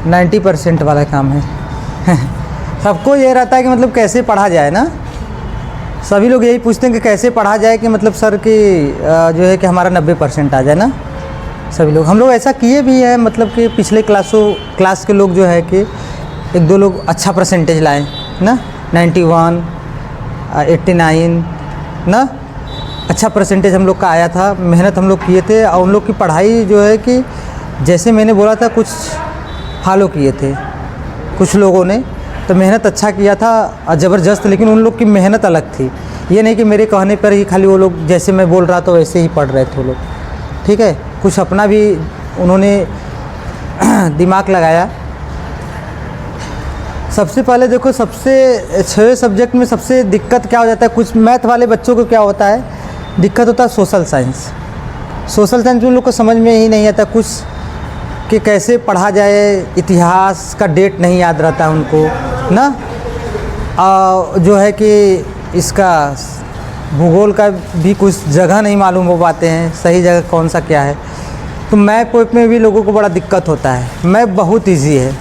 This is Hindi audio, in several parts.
90% वाला काम है। सबको ये रहता है कि मतलब कैसे पढ़ा जाए ना, सभी लोग यही पूछते हैं कि कैसे पढ़ा जाए कि मतलब सर की जो है कि हमारा 90% आ जाए ना। सभी लोग, हम लोग ऐसा किए भी हैं, मतलब कि पिछले क्लास के लोग जो है कि 1-2 लोग अच्छा परसेंटेज लाए ना, 91, 89 ना, अच्छा परसेंटेज हम लोग का आया था। मेहनत हम लोग किए थे और उन लोग की पढ़ाई जो है कि जैसे मैंने बोला था कुछ फॉलो किए थे कुछ लोगों ने, तो मेहनत अच्छा किया था ज़बरदस्त, लेकिन उन लोग की मेहनत अलग थी। ये नहीं कि मेरे कहने पर ही खाली वो लोग जैसे मैं बोल रहा था वैसे ही पढ़ रहे थे वो लोग, ठीक है। कुछ अपना भी उन्होंने दिमाग लगाया। सबसे पहले देखो, सबसे 6 सब्जेक्ट में सबसे दिक्कत क्या हो जाता है, कुछ मैथ वाले बच्चों को क्या होता है, दिक्कत होता है सोशल साइंस। सोशल साइंस में उन लोग को समझ में ही नहीं आता कुछ कि कैसे पढ़ा जाए, इतिहास का डेट नहीं याद रहता उनको ना, जो है कि इसका भूगोल का भी कुछ जगह नहीं मालूम हो पाते हैं, सही जगह कौन सा क्या है। तो मैप वेप में भी लोगों को बड़ा दिक्कत होता है। मैप बहुत इजी है,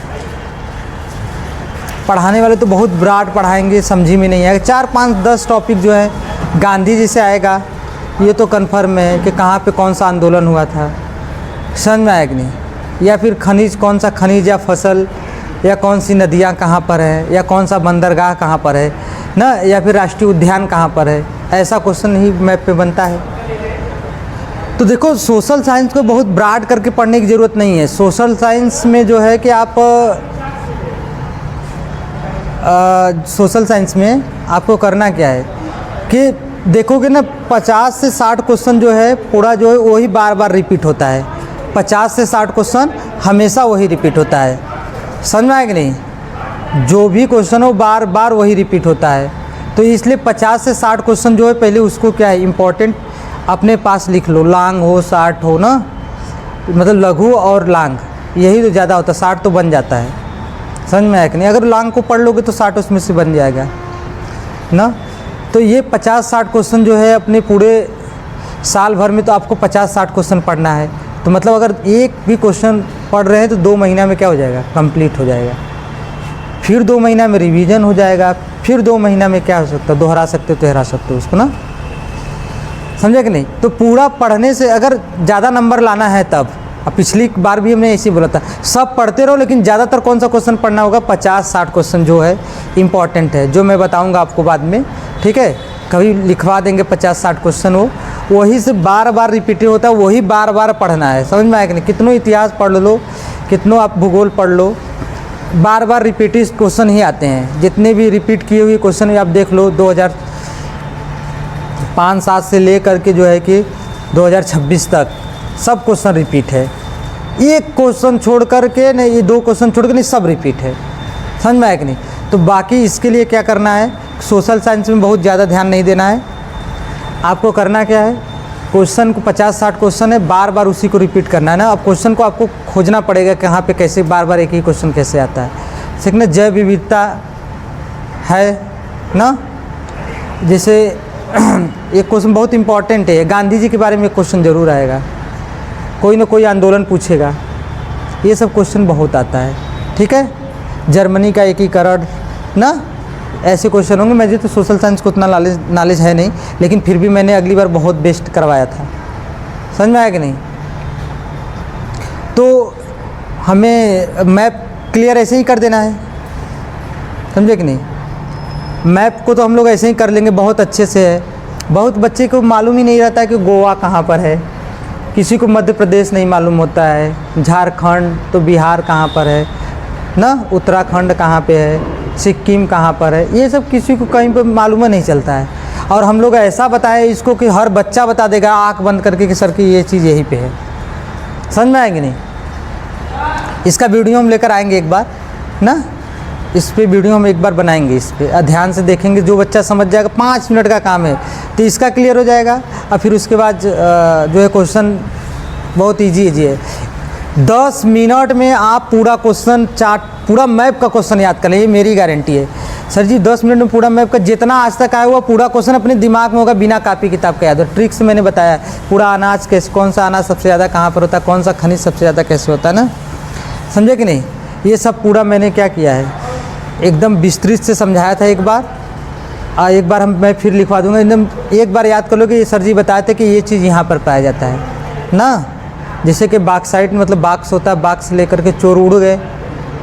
पढ़ाने वाले तो बहुत ब्रॉड पढ़ाएंगे, समझी में नहीं आएगा। 4, 5, 10 टॉपिक जो है गांधी जी से आएगा, ये तो कन्फर्म है कि कहाँ पे कौन सा आंदोलन हुआ था, समझ में आएगा नहीं, या फिर खनिज, कौन सा खनिज या फसल, या कौन सी नदियाँ कहाँ पर है, या कौन सा बंदरगाह कहाँ पर है ना, या फिर राष्ट्रीय उद्यान कहाँ पर है, ऐसा क्वेश्चन ही मैप पे बनता है। तो देखो, सोशल साइंस को बहुत ब्रॉड करके पढ़ने की ज़रूरत नहीं है। सोशल साइंस में जो है कि आप सोशल साइंस में आपको करना क्या है कि देखोगे ना, 50 से 60 क्वेश्चन जो है पूरा जो है वही बार बार रिपीट होता है। 50 से 60 क्वेश्चन हमेशा वही रिपीट होता है, समझ में आएगा नहीं, जो भी क्वेश्चन हो बार बार वही रिपीट होता है। तो इसलिए 50 से 60 क्वेश्चन जो है पहले उसको क्या है इम्पोर्टेंट अपने पास लिख लो, लांग हो 60 हो ना, मतलब लघु और लांग यही तो ज़्यादा होता है, 60 तो बन जाता है, समझ में आएगा नहीं। अगर लांग को पढ़ लोगे तो 60 उसमें से बन जाएगा ना। तो ये 50-60 क्वेश्चन जो है अपने पूरे साल भर में तो आपको 50-60 क्वेश्चन पढ़ना है। तो मतलब अगर एक भी क्वेश्चन पढ़ रहे हैं तो 2 महीना में क्या हो जाएगा, कंप्लीट हो जाएगा। फिर 2 महीना में रिवीजन हो जाएगा, फिर 2 महीना में क्या हो सकता है, दोहरा सकते हो तो दोहरा सकते हो उसको ना, समझे कि नहीं। तो पूरा पढ़ने से अगर ज़्यादा नंबर लाना है तब, अब पिछली बार भी हमने ऐसे ही बोला था, सब पढ़ते रहो लेकिन ज़्यादातर कौन सा क्वेश्चन पढ़ना होगा, 50-60 क्वेश्चन जो है इम्पॉर्टेंट है, जो मैं बताऊँगा आपको बाद में, ठीक है। कभी लिखवा देंगे 50-60 क्वेश्चन, हो वही से बार बार रिपीट होता है, वही बार बार पढ़ना है, समझ में आएगा नहीं। कितनों इतिहास पढ़ लो, कितनों आप भूगोल पढ़ लो, बार बार रिपीटेड क्वेश्चन ही आते हैं। जितने भी रिपीट किए हुए क्वेश्चन आप देख लो, 2005-7 से ले करके जो है कि 2026 तक सब क्वेश्चन रिपीट है। एक क्वेश्चन छोड़ करके नहीं, ये 2 क्वेश्चन छोड़ कर नहीं, सब रिपीट है, समझ में आएगा नहीं। तो बाकी इसके लिए क्या करना है, सोशल साइंस में बहुत ज़्यादा ध्यान नहीं देना है। आपको करना क्या है, क्वेश्चन को 50-60 क्वेश्चन है, बार बार उसी को रिपीट करना है ना। अब क्वेश्चन को आपको खोजना पड़ेगा कहाँ पे कैसे बार बार एक ही क्वेश्चन कैसे आता है। ठीक ना, जैव विविधता है ना, जैसे एक क्वेश्चन बहुत इंपॉर्टेंट है, गांधी जी के बारे में क्वेश्चन ज़रूर आएगा, कोई ना कोई आंदोलन पूछेगा, ये सब क्वेश्चन बहुत आता है, ठीक है। जर्मनी का एकीकरण ना, ऐसे क्वेश्चन होंगे। मुझे तो सोशल साइंस को उतना नॉलेज है नहीं, लेकिन फिर भी मैंने अगली बार बहुत बेस्ट करवाया था, समझ में आया कि नहीं। तो हमें मैप क्लियर ऐसे ही कर देना है, समझे कि नहीं। मैप को तो हम लोग ऐसे ही कर लेंगे बहुत अच्छे से है। बहुत बच्चे को मालूम ही नहीं रहता है कि गोवा कहाँ पर है, किसी को मध्य प्रदेश नहीं मालूम होता है, झारखंड तो बिहार कहाँ पर है ना, उत्तराखंड कहाँ पे है, सिक्किम कहाँ पर है, ये सब किसी को कहीं पर मालूम नहीं चलता है। और हम लोग ऐसा बताएं इसको कि हर बच्चा बता देगा आँख बंद करके कि सर की ये चीज़ यहीं पे है, समझ में आएंगे नहीं। इसका वीडियो हम लेकर आएंगे एक बार ना, इस पे वीडियो हम एक बार बनाएंगे, इस पे ध्यान से देखेंगे, जो बच्चा समझ जाएगा, 5 मिनट का काम है तो इसका क्लियर हो जाएगा। और फिर उसके बाद जो है क्वेश्चन बहुत ईजी है, 10 मिनट में आप पूरा क्वेश्चन चार्ट, पूरा मैप का क्वेश्चन याद कर लें, ये मेरी गारंटी है। सर जी 10 मिनट में पूरा मैप का जितना आज तक आया हुआ पूरा क्वेश्चन अपने दिमाग में होगा, बिना कॉपी किताब का याद हो। ट्रिक्स मैंने बताया, पूरा अनाज कैसे, कौन सा अनाज सबसे ज़्यादा कहाँ पर होता है, कौन सा खनिज सबसे ज़्यादा कैसे होता है ना, समझे कि नहीं। ये सब पूरा मैंने क्या किया है, एकदम विस्तृत से समझाया था एक बार। एक बार मैं फिर लिखवा दूंगा, एकदम एक बार याद कर लो कि ये सर जी बताए थे कि ये चीज़ यहाँ पर पाया जाता है ना। जैसे कि बाक्साइट मतलब बाक्स होता है, बाक्स लेकर के चोर उड़ गए,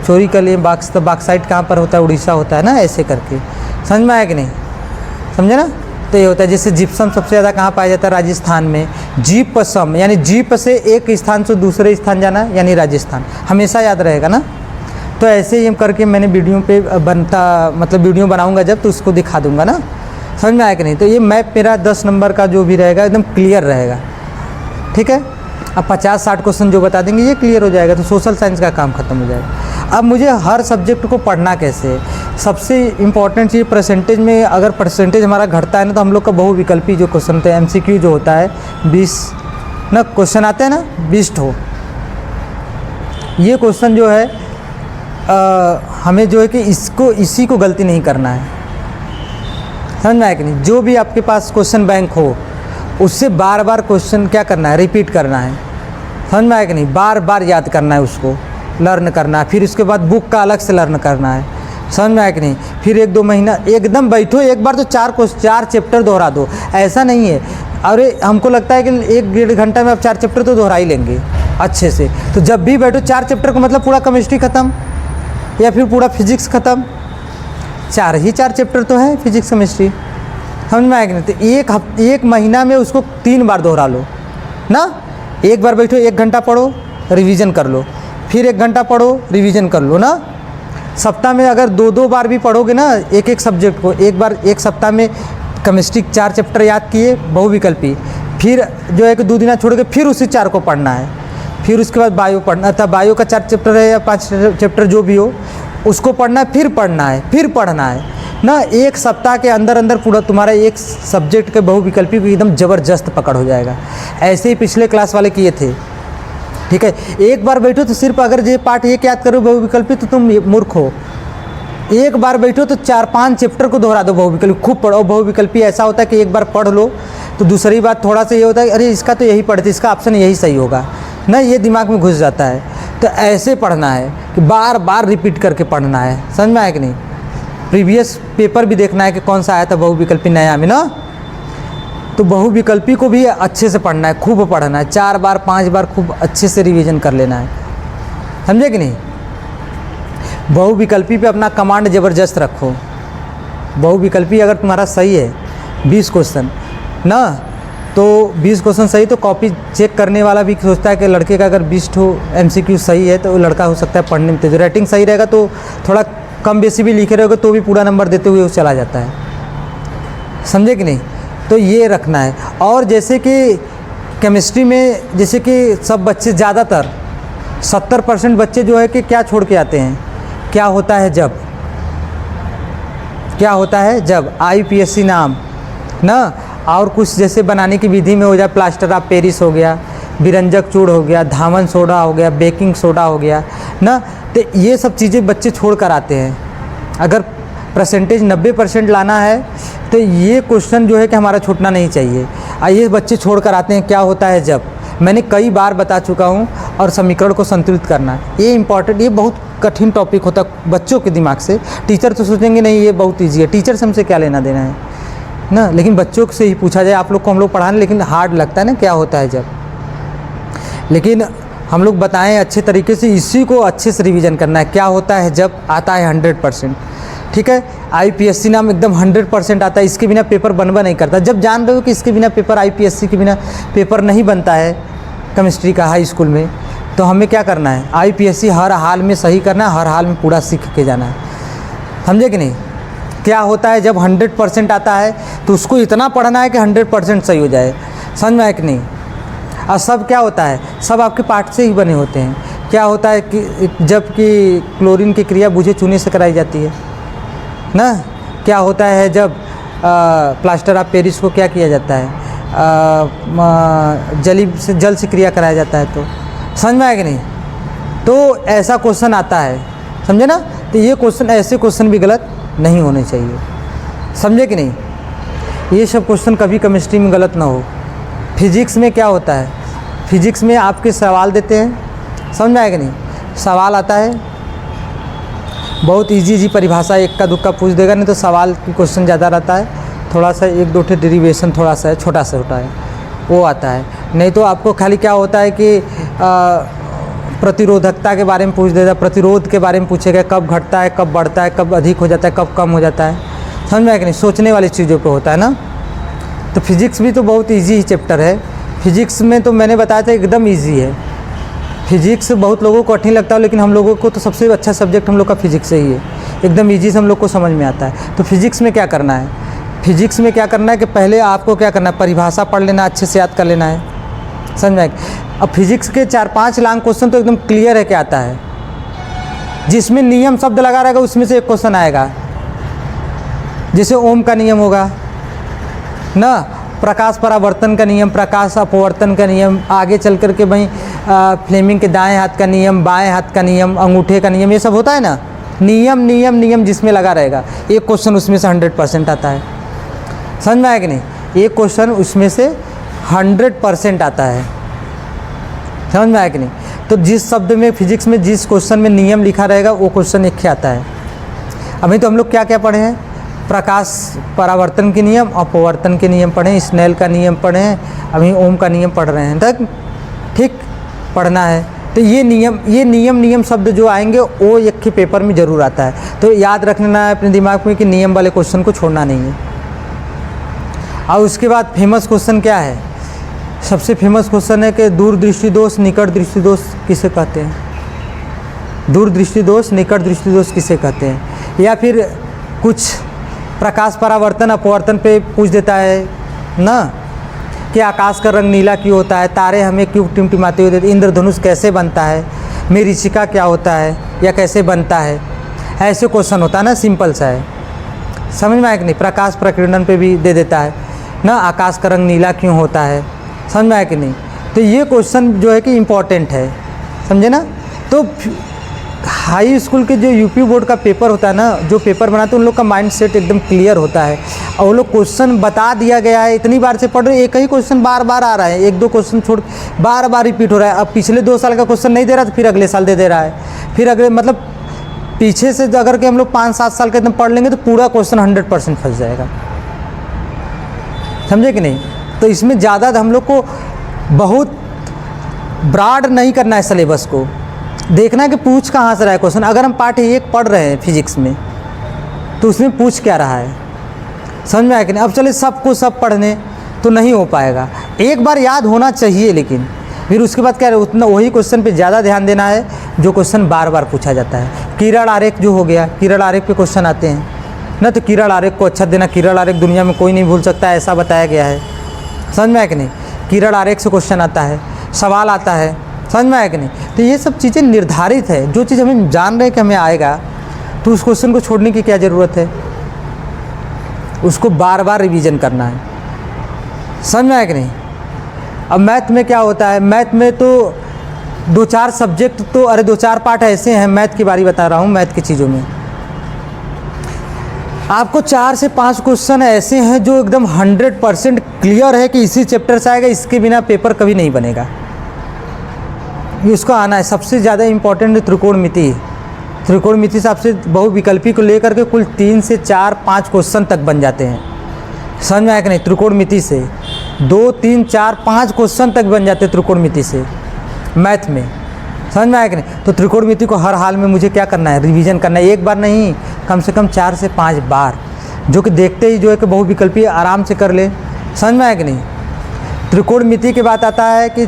चोरी कर लिए बाक्स, तो बाक्साइट कहाँ पर होता है, उड़ीसा होता है ना, ऐसे करके। समझ में आया कि नहीं, समझे ना। तो ये होता है, जैसे जिप्सम सबसे ज़्यादा कहाँ पाया जाता है, राजस्थान में। जीपसम यानी जीप से एक स्थान से दूसरे स्थान जाना यानी राजस्थान, हमेशा याद रहेगा ना। तो ऐसे ही हम करके मैंने वीडियो पे बनता मतलब वीडियो बनाऊंगा जब, तो उसको दिखा दूंगा ना। समझ में आया कि नहीं। तो ये मैप मेरा 10 नंबर का जो भी रहेगा एकदम क्लियर रहेगा, ठीक है। अब 50-60 क्वेश्चन जो बता देंगे ये क्लियर हो जाएगा, तो सोशल साइंस का काम खत्म हो जाएगा। अब मुझे हर सब्जेक्ट को पढ़ना कैसे है, सबसे इम्पॉर्टेंट चीज़ परसेंटेज में, अगर परसेंटेज हमारा घटता है ना, तो हम लोग का बहुविकल्पी जो क्वेश्चन होता है, MCQ जो होता है 20 ना क्वेश्चन आते हैं ना, 20 हो। ये क्वेश्चन जो है हमें जो है कि इसी को गलती नहीं करना है। समझ में आया कि नहीं। जो भी आपके पास क्वेश्चन बैंक हो उससे बार बार क्वेश्चन क्या करना है, रिपीट करना है। समझ में आया कि नहीं, बार बार याद करना है, उसको लर्न करना है। फिर उसके बाद बुक का अलग से लर्न करना है। समझ में आया कि नहीं। फिर 1-2 महीना एकदम बैठो, एक बार तो 4 चैप्टर दोहरा दो, ऐसा नहीं है। अरे हमको लगता है कि 1-1.5 घंटा में आप 4 चैप्टर तो दोहरा ही लेंगे अच्छे से। तो जब भी बैठो 4 चैप्टर को मतलब पूरा केमिस्ट्री ख़त्म या फिर पूरा फिजिक्स ख़त्म, 4 चैप्टर तो है फिजिक्स केमिस्ट्री। समझ में आया कि नहीं। तो एक महीना में उसको 3 बार दोहरा लो ना। एक बार बैठो, 1 घंटा पढ़ो, रिवीजन कर लो, फिर 1 घंटा पढ़ो, रिवीजन कर लो ना। सप्ताह में अगर 2-2 बार भी पढ़ोगे ना एक सब्जेक्ट को, एक बार एक सप्ताह में केमिस्ट्री 4 चैप्टर याद किए बहुविकल्पी, फिर जो है कि 2 दिन छोड़ के फिर उसी 4 को पढ़ना है। फिर उसके बाद बायो पढ़ना था, बायो का 4 चैप्टर है या 5 चैप्टर जो भी हो, उसको पढ़ना है, फिर पढ़ना है, फिर पढ़ना है ना। एक सप्ताह के अंदर अंदर पूरा तुम्हारा एक सब्जेक्ट के बहुविकल्पी को एकदम ज़बरदस्त पकड़ हो जाएगा। ऐसे ही पिछले क्लास वाले किए थे, ठीक है। एक बार बैठो तो सिर्फ अगर ये पार्ट एक याद करो बहुविकल्पी तो तुम मूर्ख हो। एक बार बैठो तो 4-5 चैप्टर को दोहरा दो बहुविकल्पी, खूब पढ़ो। बहुविकल्पी ऐसा होता है कि एक बार पढ़ लो तो दूसरी बात थोड़ा सा ये होता है, अरे इसका तो यही पढ़ते, इसका ऑप्शन यही सही होगा ना, ये दिमाग में घुस जाता है। तो ऐसे पढ़ना है कि बार बार रिपीट करके पढ़ना है। समझ में आया कि नहीं। प्रीवियस पेपर भी देखना है कि कौन सा आया था बहुविकल्पी नया में ना। तो बहुविकल्पी को भी अच्छे से पढ़ना है, खूब पढ़ना है, 4 बार 5 बार खूब अच्छे से रिवीजन कर लेना है। समझे कि नहीं। बहुविकल्पी पे अपना कमांड ज़बरदस्त रखो। बहुविकल्पी अगर तुम्हारा सही है 20 क्वेश्चन ना, तो 20 क्वेश्चन सही, तो कॉपी चेक करने वाला भी सोचता है कि लड़के का अगर 20 MCQ सही है तो लड़का हो सकता है पढ़ने में तेज। राइटिंग सही रहेगा तो थोड़ा कम बेसी भी लिखे रहोगे तो भी पूरा नंबर देते हुए वो चला जाता है। समझे कि नहीं। तो ये रखना है। और जैसे कि केमिस्ट्री में जैसे कि सब बच्चे ज़्यादातर 70% बच्चे जो है कि क्या छोड़ के आते हैं, क्या होता है जब, क्या होता है जब, IPSC नाम ना। और कुछ जैसे बनाने की विधि में हो जाए, प्लास्टर ऑफ पेरिस हो गया, बिरंजक चूड़ हो गया, धामन सोडा हो गया, बेकिंग सोडा हो गया ना। तो ये सब चीज़ें बच्चे छोड़ कर आते हैं। अगर परसेंटेज 90% लाना है तो ये क्वेश्चन जो है कि हमारा छूटना नहीं चाहिए। ये बच्चे छोड़ कर आते हैं, क्या होता है जब। मैंने कई बार बता चुका हूँ। और समीकरण को संतुलित करना, ये इंपॉर्टेंट, ये बहुत कठिन टॉपिक होता है बच्चों के दिमाग से। टीचर तो सोचेंगे नहीं ये बहुत ईजी है, टीचर से हमसे क्या लेना देना है ना। लेकिन बच्चों से ही पूछा जाए, आप लोग को हम लोग पढ़ाने, लेकिन हार्ड लगता है ना क्या होता है जब। लेकिन हम लोग बताएं अच्छे तरीके से, इसी को अच्छे से रिवीजन करना है। क्या होता है जब आता है 100%, ठीक है। IPSC नाम एकदम 100% आता है, इसके बिना पेपर बनवा नहीं करता। जब जान रहे हो कि इसके बिना पेपर, IPSC के बिना पेपर नहीं बनता है केमिस्ट्री का हाई स्कूल में, तो हमें क्या करना है, IPSC हर हाल में सही करना है, हर हाल में पूरा सीख के जाना है। समझे कि नहीं। क्या होता है जब 100% आता है तो उसको इतना पढ़ना है कि 100% सही हो जाए। समझ में आया कि नहीं। और सब क्या होता है, सब आपके पाठ से ही बने होते हैं। क्या होता है कि जबकि क्लोरीन की क्रिया बूझे चूने से कराई जाती है ना। क्या होता है जब प्लास्टर ऑफ पेरिस को क्या किया जाता है, जल से क्रिया कराया जाता है। तो समझ में आया कि नहीं। तो ऐसा क्वेश्चन आता है, समझे ना। तो ये क्वेश्चन, ऐसे क्वेश्चन भी गलत नहीं होने चाहिए। समझे कि नहीं। ये सब क्वेश्चन कभी केमिस्ट्री में गलत ना हो। फिजिक्स में क्या होता है, फिजिक्स में आपके सवाल देते हैं, समझ में आएगा नहीं। सवाल आता है बहुत इजी परिभाषा इक्का दुक्का पूछ देगा, नहीं तो सवाल की क्वेश्चन ज़्यादा रहता है, थोड़ा सा एक दो ठे डेरिवेशन थोड़ा सा छोटा है वो आता है। नहीं तो आपको खाली क्या होता है कि प्रतिरोधकता के बारे में पूछ देता, प्रतिरोध के बारे में पूछेगा, कब घटता है, कब बढ़ता है, कब अधिक हो जाता है, कब कम हो जाता है, समझ में आया कि नहीं। सोचने वाली चीज़ों पे होता है ना। तो फिजिक्स भी तो बहुत इजी ही चैप्टर है। फिजिक्स में तो मैंने बताया था एकदम इजी है। फिजिक्स बहुत लोगों को कठिन लगता है, लेकिन हम लोगों को तो सबसे अच्छा सब्जेक्ट हम लोग का फिजिक्स ही है, एकदम ईजी से हम लोग को समझ में आता है। तो फिजिक्स में क्या करना है, फिजिक्स में क्या करना है कि पहले आपको क्या करना है, परिभाषा पढ़ लेना, अच्छे से याद कर लेना है, समझ में। अब फिजिक्स के 4-5 लाख क्वेश्चन तो एकदम क्लियर है क्या आता है, जिसमें नियम शब्द लगा रहेगा उसमें से एक क्वेश्चन आएगा। जैसे ओम का नियम होगा ना, प्रकाश परावर्तन का नियम, प्रकाश अपवर्तन का नियम, आगे चल कर के भाई फ्लेमिंग के दाएं हाथ का नियम, बाएं हाथ का नियम, अंगूठे का नियम, ये सब होता है ना, नियम नियम नियम जिसमें लगा रहेगा, एक क्वेश्चन उसमें से 100% आता है, समझ में आया कि नहीं। एक क्वेश्चन उसमें से 100% आता है, समझ में आया कि नहीं। तो जिस शब्द में फिजिक्स में जिस क्वेश्चन में नियम लिखा रहेगा वो क्वेश्चन एक ही आता है। अभी तो हम लोग क्या क्या पढ़े हैं, प्रकाश परावर्तन के नियम, अपवर्तन के नियम पढ़े हैं, स्नेल का नियम पढ़े हैं, अभी ओम का नियम पढ़ रहे हैं तक, ठीक पढ़ना है। तो ये नियम शब्द जो आएंगे वो एक ही पेपर में ज़रूर आता है। तो याद रखना है अपने दिमाग में कि नियम वाले क्वेश्चन को छोड़ना नहीं है। और उसके बाद फेमस क्वेश्चन क्या है, सबसे फेमस क्वेश्चन है कि दूरदृष्टि दोष निकट दृष्टि दोष किसे कहते हैं। दूरदृष्टि दोष निकट दृष्टि दोष किसे कहते हैं। या फिर कुछ प्रकाश परावर्तन अपवर्तन पे पूछ देता है ना, कि आकाश का रंग नीला क्यों होता है, तारे हमें क्यों टिमटिमाते हुए देते, इंद्रधनुष कैसे बनता है, मरीचिका क्या होता है या कैसे बनता है, ऐसे क्वेश्चन होता है ना, सिंपल सा है, समझ में आया कि नहीं। प्रकाश प्रकीर्णन पे भी दे देता है ना, आकाश का रंग नीला क्यों होता है, समझ में आया कि नहीं। तो ये क्वेश्चन जो है कि इम्पॉर्टेंट है, समझे ना। तो हाई स्कूल के जो यूपी बोर्ड का पेपर होता है ना, जो पेपर बनाते हैं उन लोग का माइंड सेट एकदम क्लियर होता है, और वो लोग क्वेश्चन बता दिया गया है, इतनी बार से पढ़ रहे, एक ही क्वेश्चन बार बार आ रहा है, एक दो क्वेश्चन छोड़ बार बार रिपीट हो रहा है। अब पिछले 2 साल का क्वेश्चन नहीं दे रहा तो फिर अगले साल दे रहा है, फिर अगले, मतलब पीछे से अगर के हम लोग 5-7 साल का एकदम पढ़ लेंगे तो पूरा क्वेश्चन 100% फंस जाएगा, समझे कि नहीं। तो इसमें ज़्यादा हम लोग को बहुत ब्रॉड नहीं करना है, सिलेबस को देखना है कि पूछ कहाँ से रहा है क्वेश्चन। अगर हम पार्ट 1 पढ़ रहे हैं फिजिक्स में तो उसमें पूछ क्या रहा है, समझ में आया कि नहीं। अब चले सबको सब पढ़ने तो नहीं हो पाएगा, एक बार याद होना चाहिए, लेकिन फिर उसके बाद क्या है, उतना वही क्वेश्चन पे ज़्यादा ध्यान देना है जो क्वेश्चन बार बार पूछा जाता है। किरण आरेख जो हो गया, किरण आरेख पे क्वेश्चन आते हैं ना, तो किरण आरेख को अच्छा देना, किरण आरेख दुनिया में कोई नहीं भूल सकता, ऐसा बताया गया है, समझ में आया कि नहीं। किरण आरेख से क्वेश्चन आता है, सवाल आता है, समझ में आया कि नहीं। तो ये सब चीज़ें निर्धारित है, जो चीज़ हमें जान रहे हैं कि हमें आएगा तो उस क्वेश्चन को छोड़ने की क्या ज़रूरत है, उसको बार बार रिवीजन करना है, समझ में आया कि नहीं। अब मैथ में क्या होता है, मैथ में तो 2-4 सब्जेक्ट तो, अरे 2-4 पार्ट ऐसे हैं, मैथ की बारी बता रहा हूँ, मैथ की चीज़ों में आपको 4 से 5 क्वेश्चन ऐसे हैं जो एकदम 100% क्लियर है कि इसी चैप्टर से आएगा, इसके बिना पेपर कभी नहीं बनेगा, ये उसको आना है। सबसे ज़्यादा इम्पॉर्टेंट त्रिकोणमिति, त्रिकोणमिति से आपसे बहुविकल्पी को लेकर के कुल 3 से 4-5 क्वेश्चन तक बन जाते हैं, समझ में आया कि नहीं। त्रिकोणमिति से 2, 3, 4, 5 क्वेश्चन तक बन जाते हैं त्रिकोणमिति से मैथ में, समझ में आया कि नहीं। तो त्रिकोणमिति को हर हाल में मुझे क्या करना है, रिवीजन करना है, एक बार नहीं, कम से कम 4 से 5 बार, जो कि देखते ही जो है कि बहुविकल्पी आराम से कर ले, समझ में आया कि नहीं। त्रिकोणमिति के बाद आता है कि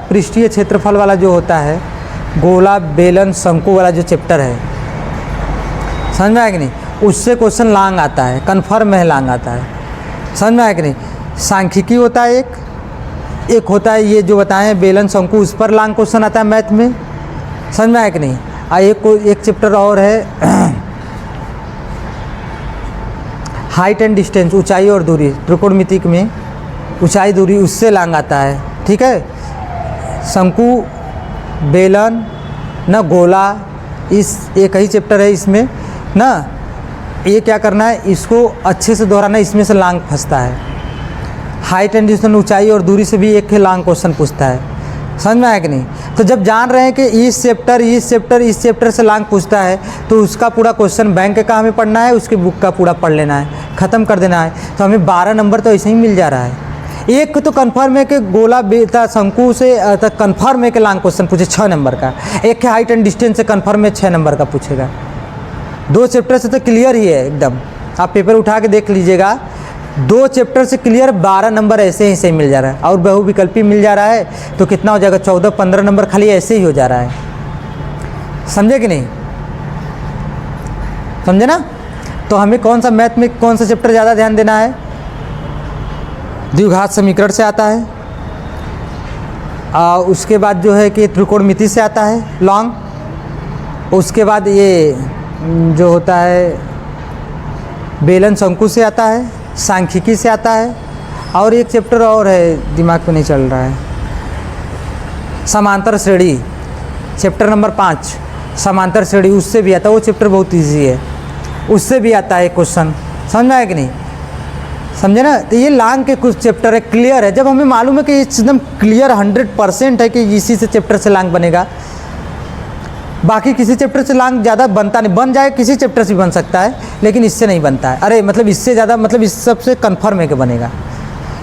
पृष्ठीय क्षेत्रफल वाला जो होता है, गोला बेलन शंकु वाला जो चैप्टर है, समझ में आया कि नहीं, उससे क्वेश्चन लॉन्ग आता है, कन्फर्म है लॉन्ग आता है, समझ में आया कि नहीं। सांख्यिकी होता है एक होता है ये जो बताएं बेलन शंकु, उस पर लॉन्ग क्वेश्चन आता है मैथ में, समझ में आया कि नहीं। एक चैप्टर और है हाइट एंड डिस्टेंस, ऊंचाई और दूरी, त्रिकोणमिति में ऊंचाई दूरी, उससे लॉन्ग आता है, ठीक है। शंकु बेलन ना गोला, इस एक ही चैप्टर है इसमें ना, ये क्या करना है, इसको अच्छे से दोहराना, इसमें से लॉन्ग फंसता है। हाइट एंड डिस्टेंस ऊंचाई और दूरी से भी एक ही लॉन्ग क्वेश्चन पूछता है, समझ में आया कि नहीं। तो जब जान रहे हैं कि इस चैप्टर से लांग पूछता है, तो उसका पूरा क्वेश्चन बैंक का हमें पढ़ना है, उसके बुक का पूरा पढ़ लेना है, ख़त्म कर देना है। तो हमें 12 नंबर तो ऐसे ही मिल जा रहा है। एक तो कन्फर्म है कि गोला बेता शंकु से कन्फर्म है कि लॉन्ग क्वेश्चन पूछे 6 नंबर का। एक है हाइट एंड डिस्टेंस से कन्फर्म है 6 नंबर का पूछेगा। 2 चैप्टर से तो क्लियर ही है एकदम। आप पेपर उठा के देख लीजिएगा, 2 चैप्टर से क्लियर 12 नंबर ऐसे ही से मिल जा रहा है। और बहुविकल्पी मिल जा रहा है तो कितना हो जाएगा, 14-15 नंबर खाली ऐसे ही हो जा रहा है। समझे कि नहीं? समझे ना? तो हमें कौन सा मैथ में कौन सा चैप्टर ज़्यादा ध्यान देना है? द्विघात समीकरण से आता है, उसके बाद जो है कि त्रिकोणमिति से आता है लॉन्ग, उसके बाद ये जो होता है बेलन शंकु से आता है, सांख्यिकी से आता है, और एक चैप्टर और है दिमाग में नहीं चल रहा है, समांतर श्रेणी, चैप्टर नंबर 5 समांतर श्रेणी, उससे भी आता है। वो चैप्टर बहुत इजी है, उससे भी आता है क्वेश्चन। समझ में आया कि नहीं? समझे ना? तो ये लॉन्ग के कुछ चैप्टर है, क्लियर है। जब हमें मालूम है कि एकदम क्लियर 100% है कि इसी से चैप्टर से लॉन्ग बनेगा, बाकी किसी चैप्टर से लॉन्ग ज़्यादा बनता नहीं। बन जाए किसी चैप्टर से भी बन सकता है, लेकिन इससे नहीं बनता है। अरे मतलब इससे ज़्यादा, मतलब इस सबसे कन्फर्म है कि बनेगा।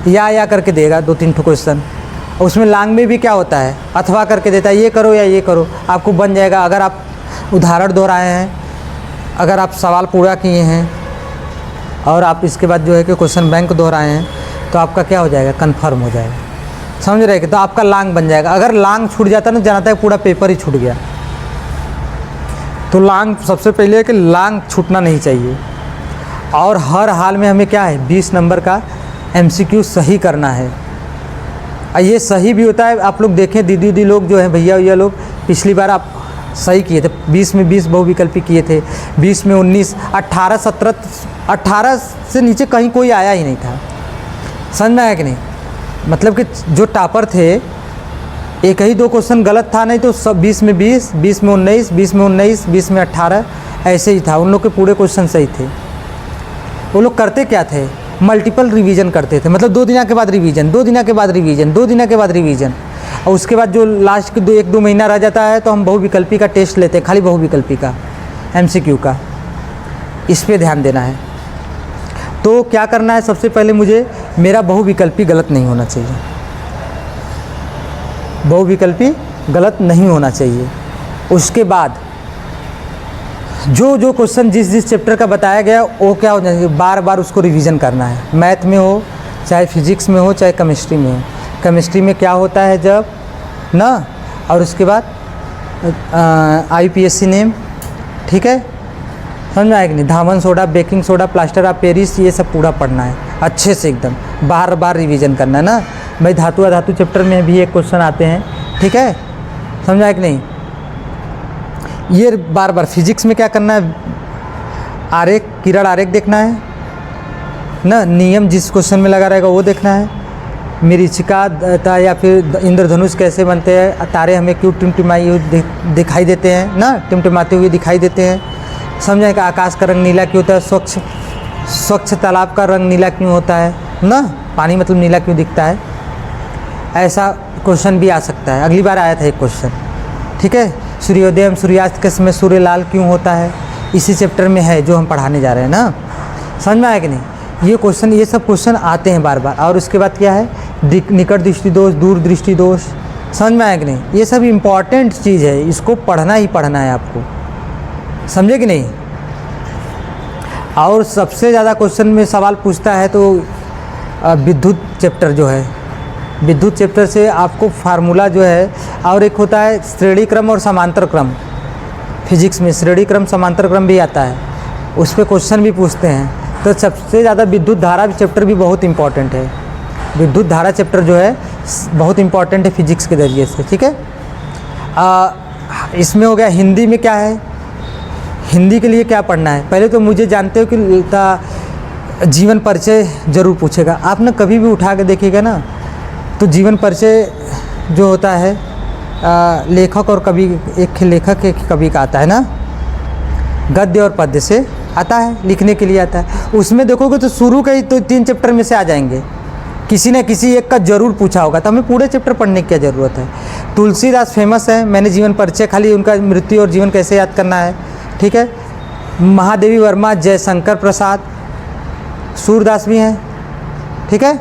या करके देगा 2-3 क्वेश्चन, और उसमें लॉन्ग में भी क्या होता है, अथवा करके देता है, ये करो या ये करो, आपको बन जाएगा। अगर आप उदाहरण दोहराए हैं, अगर आप सवाल पूरा किए हैं, और आप इसके बाद जो है कि क्वेश्चन बैंक दोहराए हैं, तो आपका क्या हो जाएगा, कन्फर्म हो जाएगा। समझ रहे कि? तो आपका लॉन्ग बन जाएगा। अगर लॉन्ग छूट जाता है ना, जानता है पूरा पेपर ही छूट गया। तो लॉन्ग सबसे पहले है कि लॉन्ग छूटना नहीं चाहिए। और हर हाल में हमें क्या है, 20 नंबर का MCQ सही करना है। और ये सही भी होता है। आप लोग देखें, दीदी लोग जो हैं, भैया लोग, पिछली बार आप सही किए थे, 20 में 20 बहुविकल्पी किए थे, 20 में 19, 18, 17, 18 से नीचे कहीं कोई आया ही नहीं था। समझ में आया कि नहीं? मतलब कि जो टॉपर थे, एक ही 2 क्वेश्चन गलत था, नहीं तो सब 20 में 20, 20 में 19, 20 में 19, 20 में 18 ऐसे ही था। उन लोग के पूरे क्वेश्चन सही थे। वो लोग करते क्या थे, मल्टीपल रिवीजन करते थे। मतलब 2 दिन के बाद रिवीजन, 2 दिन के बाद रिवीजन, 2 दिन के बाद रिवीजन, और उसके बाद जो लास्ट के 1-2 महीना रह जाता है, तो हम बहुविकल्पी का टेस्ट लेते हैं, खाली बहुविकल्पी का MCQ का। इस पे ध्यान देना है। तो क्या करना है, सबसे पहले मुझे मेरा बहुविकल्पी गलत नहीं होना चाहिए, बहुविकल्पी गलत नहीं होना चाहिए। उसके बाद जो क्वेश्चन जिस चैप्टर का बताया गया, वो क्या हो जाएगा, बार बार उसको रिवीजन करना है। मैथ में हो, चाहे फिजिक्स में हो, चाहे केमिस्ट्री में हो। केमिस्ट्री में क्या होता है जब ना, और उसके बाद IPSC नेम, ठीक है? समझ में आया कि नहीं? धावन soda, baking soda, plaster of Paris, ये सब पूरा पढ़ना है अच्छे से, एकदम बार बार रिवीजन करना है ना भाई। धातु अधातु चैप्टर में भी एक क्वेश्चन आते हैं, ठीक है? समझ में आया कि नहीं? ये बार बार। फिजिक्स में क्या करना है, आरेख, किरण आरेख देखना है ना, नियम जिस क्वेश्चन में लगा रहेगा वो देखना है। मरीचिका या फिर इंद्रधनुष कैसे बनते हैं, तारे हमें क्यों टिमटिमाई हुई दिखाई देते हैं ना, टिमटिमाते हुए दिखाई देते हैं। समझे कि आकाश का रंग नीला क्यों होता है, स्वच्छ तालाब का रंग नीला क्यों होता है ना, पानी मतलब नीला क्यों दिखता है। ऐसा क्वेश्चन भी आ सकता है। अगली बार आया था एक क्वेश्चन, ठीक है? सूर्योदय एवं सूर्यास्त के समय सूर्य लाल क्यों होता है, इसी चैप्टर में है जो हम पढ़ाने जा रहे हैं ना। समझ में आया कि नहीं? ये क्वेश्चन, ये सब क्वेश्चन आते हैं बार बार। और उसके बाद क्या है, निकट दृष्टि दोष, दूर दृष्टि दोष। समझ में आया कि नहीं? ये सब इम्पॉर्टेंट चीज़ है, इसको पढ़ना ही पढ़ना है आपको। समझे कि नहीं? और सबसे ज़्यादा क्वेश्चन में सवाल पूछता है तो विद्युत चैप्टर जो है, विद्युत चैप्टर से आपको फार्मूला जो है, और एक होता है श्रेणी क्रम और समांतर क्रम। फिजिक्स में श्रेणी क्रम समांतर क्रम भी आता है, उस पर क्वेश्चन भी पूछते हैं। तो सबसे ज़्यादा विद्युत धारा चैप्टर भी बहुत इंपॉर्टेंट है। विद्युत धारा चैप्टर जो है बहुत इंपॉर्टेंट है फिजिक्स के ज़रिए से, ठीक है? इसमें हो गया। हिंदी में क्या है, हिंदी के लिए क्या पढ़ना है, पहले तो मुझे जानते हो कि जीवन परिचय ज़रूर पूछेगा। आपने कभी भी उठा के देखिएगा ना, तो जीवन परिचय जो होता है लेखक और कवि, एक लेखक एक कवि का आता है ना, गद्य और पद्य से आता है, लिखने के लिए आता है। उसमें देखोगे तो शुरू के ही तो 3 चैप्टर में से आ जाएंगे, किसी न किसी एक का ज़रूर पूछा होगा। तो हमें पूरे चैप्टर पढ़ने की क्या ज़रूरत है, तुलसीदास फेमस है, मैंने जीवन परिचय खाली उनका मृत्यु और जीवन कैसे याद करना है, ठीक है। महादेवी वर्मा, जयशंकर प्रसाद, सूरदास भी हैं, ठीक है।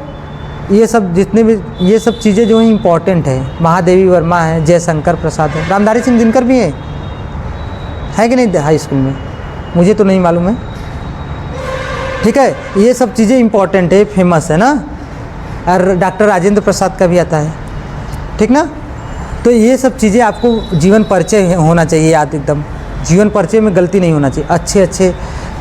ये सब जितने भी ये सब चीज़ें जो हैं इम्पॉर्टेंट है। महादेवी वर्मा है, जयशंकर प्रसाद है, रामधारी सिंह दिनकर भी है कि नहीं हाई स्कूल में, मुझे तो नहीं मालूम है, ठीक है। ये सब चीज़ें इम्पॉर्टेंट है, फेमस है ना। और डॉक्टर राजेंद्र प्रसाद का भी आता है, ठीक ना। तो ये सब चीज़ें आपको जीवन परिचय होना चाहिए याद, एकदम जीवन परिचय में गलती नहीं होना चाहिए। अच्छे अच्छे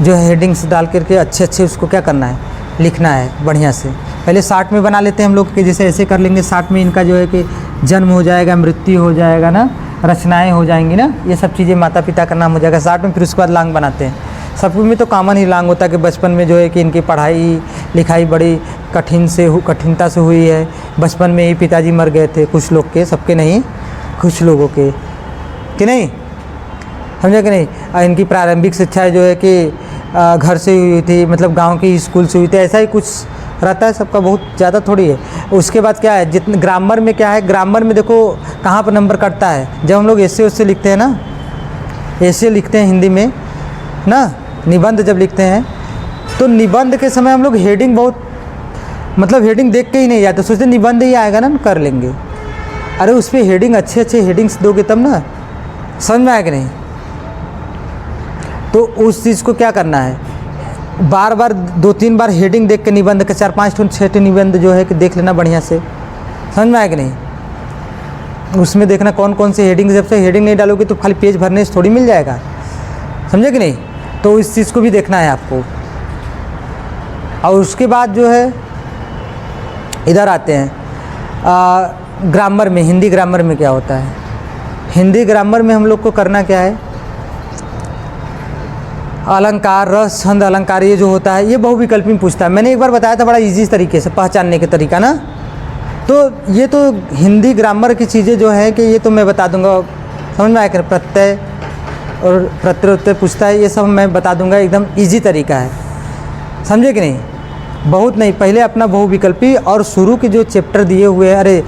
जो है हेडिंग्स डाल करके अच्छे अच्छे उसको क्या करना है, लिखना है बढ़िया से। पहले 60 में बना लेते हैं हम लोग कि जैसे ऐसे कर लेंगे, 60 में इनका जो है कि जन्म हो जाएगा, मृत्यु हो जाएगा ना, रचनाएं हो जाएंगी ना, ये सब चीज़ें माता पिता का नाम हो जाएगा 60 में। फिर उसके बाद लांग बनाते हैं। सब में तो कॉमन ही लांग होता है कि बचपन में जो है कि इनकी पढ़ाई लिखाई बड़ी कठिनता से हुई है, बचपन में ही पिताजी मर गए थे, कुछ लोग के, सबके नहीं, कुछ लोगों के, कि नहीं, समझा कि नहीं। इनकी प्रारंभिक शिक्षा जो है कि घर से हुई थी, मतलब गांव के स्कूल से हुई थी, ऐसा ही कुछ रहता है सबका, बहुत ज़्यादा थोड़ी है। उसके बाद क्या है, जितने ग्रामर में क्या है, ग्रामर में देखो कहाँ पर नंबर कटता है, जब हम लोग ऐसे उससे लिखते हैं ना, ऐसे लिखते हैं हिंदी में ना, निबंध जब लिखते हैं तो निबंध के समय हम लोग हेडिंग बहुत, मतलब हेडिंग देख के ही नहीं जाते, सोचते निबंध ही आएगा ना, कर लेंगे। अरे उस पर हेडिंग अच्छे अच्छे हेडिंग्स दोगे तब ना समझ में आएगा नहीं। तो उस चीज़ को क्या करना है, बार बार 2-3 बार हेडिंग देख के निबंध के 4-5-6 निबंध जो है कि देख लेना बढ़िया से, समझ में आएगा नहीं। उसमें देखना कौन कौन से हेडिंग, जब से हेडिंग नहीं डालोगे तो खाली पेज भरने से थोड़ी मिल जाएगा, समझे कि नहीं। तो इस चीज़ को भी देखना है आपको। और उसके बाद जो है इधर आते हैं ग्रामर में। हिंदी ग्रामर में क्या होता है, हिंदी ग्रामर में हम लोग को करना क्या है, अलंकार, रस, छंद, अलंकार, ये जो होता है ये बहुविकल्पी में पूछता है। मैंने एक बार बताया था बड़ा इजी तरीके से पहचानने के तरीका ना। तो ये तो हिंदी ग्रामर की चीज़ें जो है कि ये तो मैं बता दूंगा, समझ में आया। प्रत्यय और प्रत्युत्तर पूछता है, ये सब मैं बता दूंगा, एकदम इजी तरीका है, समझे कि नहीं। बहुत नहीं, पहले अपना बहुविकल्पी और शुरू के जो चैप्टर दिए हुए हैं, अरे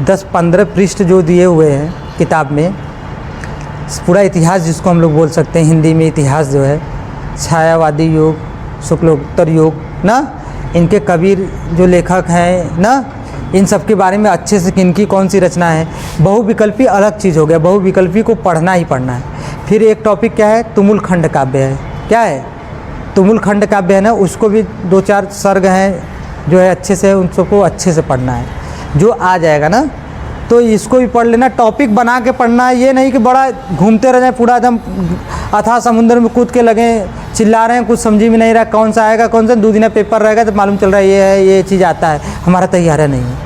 10-15 पृष्ठ जो दिए हुए हैं किताब में, पूरा इतिहास जिसको हम लोग बोल सकते हैं हिंदी में, इतिहास जो है, छायावादी योग, शुक्लोत्तर योग ना, इनके कबीर जो लेखक हैं ना, इन सब के बारे में अच्छे से किनकी कौन सी रचना है। बहुविकल्पी अलग चीज़ हो गया, बहुविकल्पी को पढ़ना ही पढ़ना है। फिर एक टॉपिक क्या है, तुमुल खंड काव्य है। क्या है, तुमुल खंड काव्य है ना, उसको भी 2-4 सर्ग हैं जो है अच्छे से, उन सबको अच्छे से पढ़ना है, जो आ जाएगा ना। तो इसको भी पढ़ लेना, टॉपिक बना के पढ़ना है, ये नहीं कि बड़ा घूमते रह जाए, पूरा एकदम अथाह समुद्र में कूद के लगे, चिल्ला रहे हैं, कुछ समझी में नहीं रहा कौन सा आएगा कौन सा, 2 दिन पेपर रहेगा तो मालूम चल रहा है ये है, ये चीज़ आता है, हमारा तैयार नहीं है।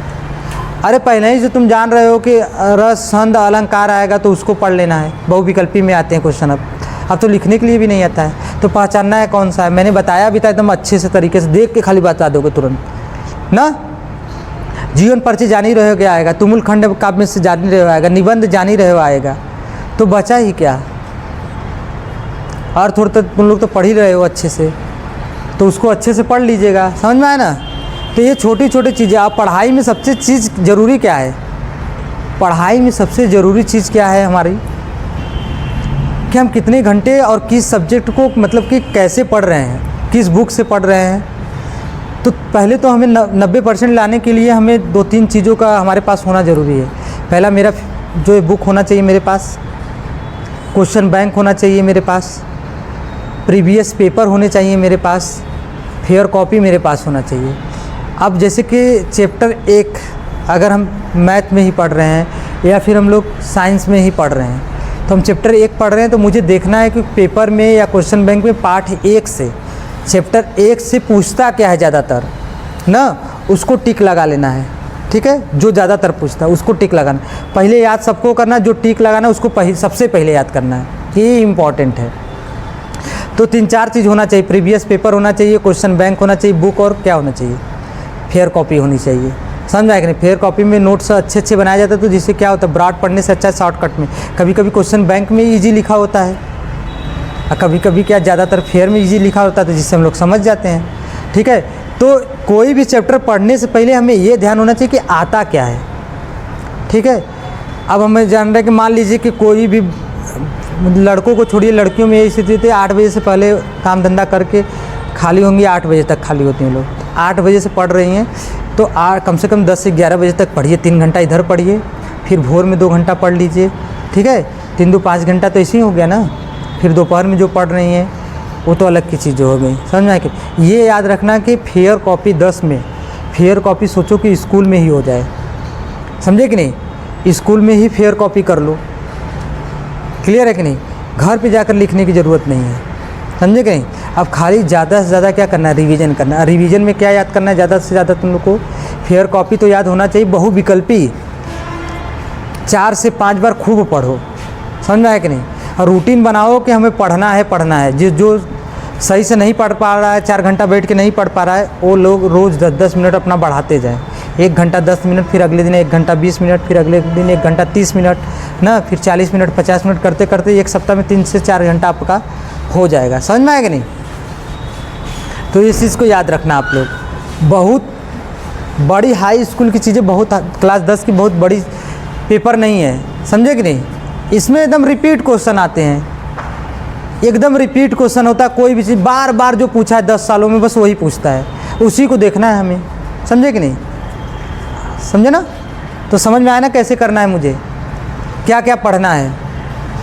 अरे पहले ही से तुम जान रहे हो कि रस, छंद, अलंकार आएगा तो उसको पढ़ लेना है। बहुविकल्पी में आते हैं क्वेश्चन, अब तो लिखने के लिए भी नहीं आता है, तो पहचानना है कौन सा है। मैंने बताया भी था, एकदम अच्छे से तरीके से देख के खाली बता दोगे तुरंत ना। जीवन परिचय जान ही रहे हो क्या आएगा, तुमुल खंड काव्य में से जान ही रहे हो आएगा, निबंध जान ही रहे हो आएगा, तो बचा ही क्या। और थोड़ा तो तुम लोग तो पढ़ ही रहे हो अच्छे से, तो उसको अच्छे से पढ़ लीजिएगा, समझ में आया ना। तो ये छोटी छोटी चीज़ें। आप पढ़ाई में सबसे चीज़ ज़रूरी क्या है, पढ़ाई में सबसे ज़रूरी चीज़ क्या है हमारी, कि हम कितने घंटे और किस सब्जेक्ट को, मतलब कि कैसे पढ़ रहे हैं, किस बुक से पढ़ रहे हैं। तो पहले तो हमें 90% लाने के लिए हमें 2-3 चीज़ों का हमारे पास होना ज़रूरी है। पहला, मेरा जो बुक होना चाहिए मेरे पास, क्वेश्चन बैंक होना चाहिए मेरे पास, प्रीवियस पेपर होने चाहिए मेरे पास, फेयर कॉपी मेरे पास होना चाहिए। अब जैसे कि चैप्टर 1 अगर हम मैथ में ही पढ़ रहे हैं या फिर हम लोग साइंस में ही पढ़ रहे हैं, तो हम चैप्टर 1 पढ़ रहे हैं, तो मुझे देखना है कि पेपर में या क्वेश्चन बैंक में पार्ट 1 से, चैप्टर 1 से पूछता क्या है ज़्यादातर ना, उसको टिक लगा लेना है, ठीक है। जो ज़्यादातर पूछता है उसको टिक लगाना, पहले याद सबको करना, जो टिक लगाना उसको सबसे पहले याद करना है, ये इम्पॉर्टेंट है। तो 3-4 चीज़ होना चाहिए, प्रीवियस पेपर होना चाहिए, क्वेश्चन बैंक होना चाहिए, बुक, और क्या होना चाहिए, फेयर कॉपी होनी चाहिए। समझ आएगा नहीं। फेयर कॉपी में नोट्स अच्छे अच्छे बनाए जाते हैं, तो जिससे क्या होता है, ब्रॉड पढ़ने से अच्छा शॉर्टकट में। कभी कभी क्वेश्चन बैंक में इजी लिखा होता है, और कभी कभी क्या ज़्यादातर फेयर में इजी लिखा होता है, तो जिससे हम लोग समझ जाते हैं, ठीक है। तो कोई भी चैप्टर पढ़ने से पहले हमें ये ध्यान होना चाहिए कि आता क्या है, ठीक है। अब हमें जान रहा है कि मान लीजिए कि कोई भी, लड़कों को छोड़िए, लड़कियों में यही स्थिति थी, 8 बजे से पहले काम धंधा करके खाली होंगी, 8 बजे तक खाली होती हैं लोग। 8 बजे से पढ़ रही हैं तो कम से कम 10 से 11 बजे तक पढ़िए, 3 घंटा इधर पढ़िए, फिर भोर में 2 घंटा पढ़ लीजिए, ठीक है। 3 2 5 घंटा तो ऐसे ही हो गया ना। फिर दोपहर में जो पढ़ रही हैं वो तो अलग की चीज़ हो गई, समझ में आए कि। ये याद रखना कि फेयर कॉपी 10 में, फेयर कॉपी सोचो कि स्कूल में ही हो जाए, समझे कि नहीं। स्कूल में ही फेयर कॉपी कर लो, क्लियर है कि नहीं। घर पे जाकर लिखने की ज़रूरत नहीं है, समझे कि नहीं। अब खाली ज़्यादा से ज़्यादा क्या करना है, रिवीजन करना है। रिवीजन में क्या याद करना है ज़्यादा से ज़्यादा तुम लोग को, फेयर कॉपी तो याद होना चाहिए, बहुविकल्पी 4 से 5 बार खूब पढ़ो, समझ में आया कि नहीं। और रूटीन बनाओ कि हमें पढ़ना है। जो सही से नहीं पढ़ पा रहा है, 4 घंटा बैठ के नहीं पढ़ पा रहा है, वो लोग रोज़ 10-10 मिनट अपना बढ़ाते जाएँ। 1 घंटा 10 मिनट, फिर अगले दिन 1 घंटा 20 मिनट, फिर अगले दिन 1 घंटा 30 मिनट ना, फिर 40 मिनट 50 मिनट करते करते 1 सप्ताह में 3 से 4 घंटा आपका हो जाएगा, समझ में आएगा नहीं। तो इस चीज़ को याद रखना आप लोग। बहुत बड़ी हाई स्कूल की चीज़ें, बहुत क्लास 10 की बहुत बड़ी पेपर नहीं है, समझे कि नहीं। इसमें एकदम रिपीट क्वेश्चन आते हैं, एकदम रिपीट क्वेश्चन होता है। कोई भी चीज़ बार बार जो पूछा है 10 सालों में, बस वही पूछता है, उसी को देखना है हमें, समझे कि नहीं। समझे ना। तो समझ में आया ना कैसे करना है, मुझे क्या क्या पढ़ना है।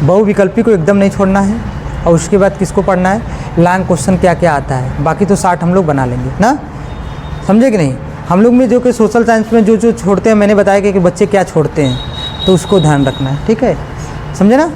बहुविकल्पी को एकदम नहीं छोड़ना है, और उसके बाद किसको पढ़ना है, लॉन्ग क्वेश्चन क्या क्या आता है। बाकी तो 60 हम लोग बना लेंगे ना, समझे कि नहीं। हम लोग में जो कि सोशल साइंस में जो छोड़ते हैं, मैंने बताया कि बच्चे क्या छोड़ते हैं, तो उसको ध्यान रखना है, ठीक है, समझे ना।